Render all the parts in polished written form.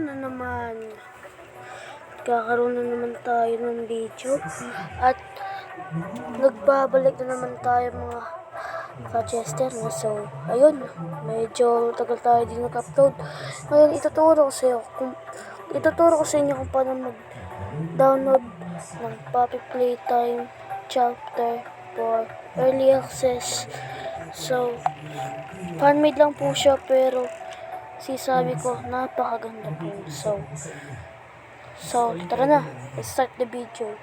na naman. Kakaroon na naman tayo ng video. At nagbabalik na naman tayo mga ka-Chester. So, ayun. Medyo tagal tayo din nag-upload. Ngayon, ituturo ko sa inyo kung paano mag-download ng Puppy Playtime Chapter 4 Early Access. So, fan-made lang po siya pero sabi ko, napakaganda po. So, tara na. Let's start the video.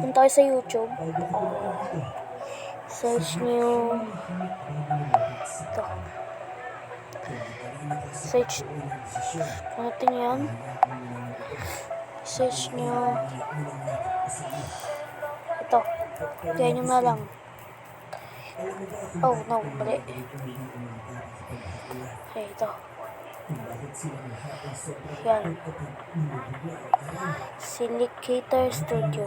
Punta tayo sa YouTube. Search nyo ito. Search natin yan. Search nyo ito. Kaya nyo na lang. Oh no, mali. Okay, ito. Yan. Silicator Studio.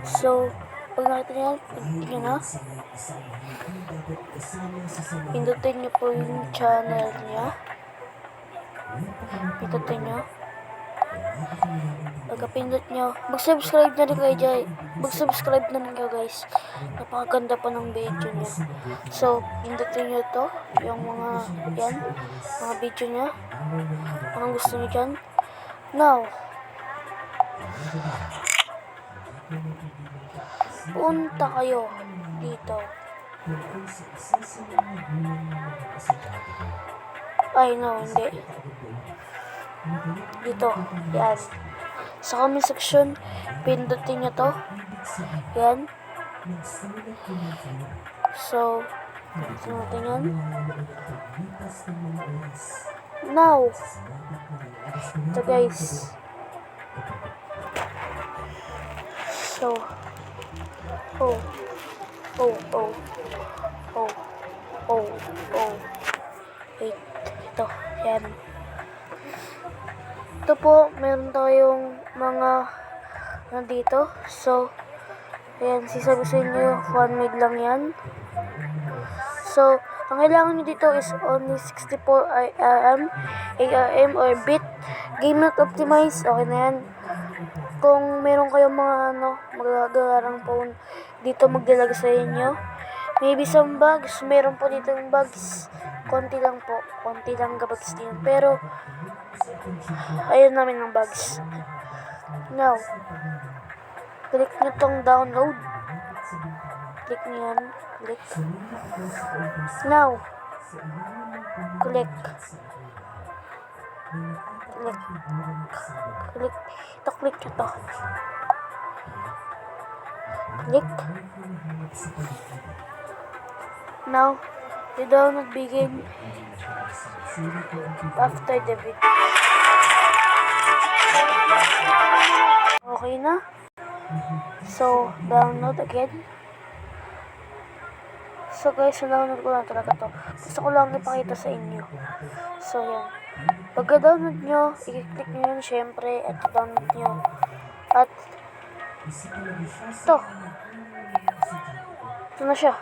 So, pag nakita nyo yan, na. Pindutin nyo po yung channel niya. Pindutin nyo. Pagkapindot nyo, mag-subscribe na rin kayo dyan. Mag-subscribe na rin kayo guys. Napakaganda pa ng video niya. So, pindutin nyo to. Yung mga, yan. Mga video niya. Anong gusto nyo dyan. Now, punta kayo dito. Ay, no, hindi. Dito, yan. Sa comment section, pindutin nyo to. Yan. So, pindutin yan. Now, ito guys. So, wait, ito, yan. Ito po, meron tayong mga nandito. So, ayan, sasabi sa inyo, fan-made lang yan. So, ang kailangan nyo dito is only 64 ARM or bit. Game not optimized, okay na yan. Kung meron kayong mga magagarang phone, dito magdalaga sa inyo. Maybe some bugs, meron po dito yung bugs. Konti lang po, konti lang gabags din. Pero, ayun namin ng bugs. Now, click nyo tong download. Click nyo yan. Click. Now, click. Ito, click nyo to. Click. Now, the download begin after the video. Okay na. So, download again. So guys, download ko lang talaga to. Gusto ko lang ipakita sa inyo. So yan. Pagka-download nyo, i-click nyo yun syempre at download nyo. At ito. Ito na siya.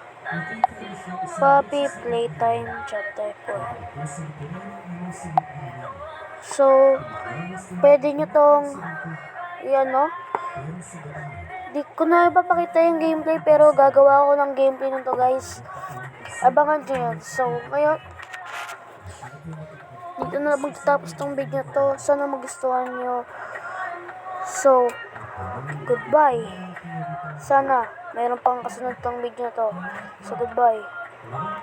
Puppy Playtime Chapter 4. So, pwede nyo tong yan no. Di ko na ipapakita yung gameplay pero gagawa ako ng gameplay nito guys. Abangan nyo yan. So, ngayon dito na magtatapos tong video to. Sana magustuhan nyo. So, goodbye. Sana mayroon pang kasunod tong video to. So, goodbye.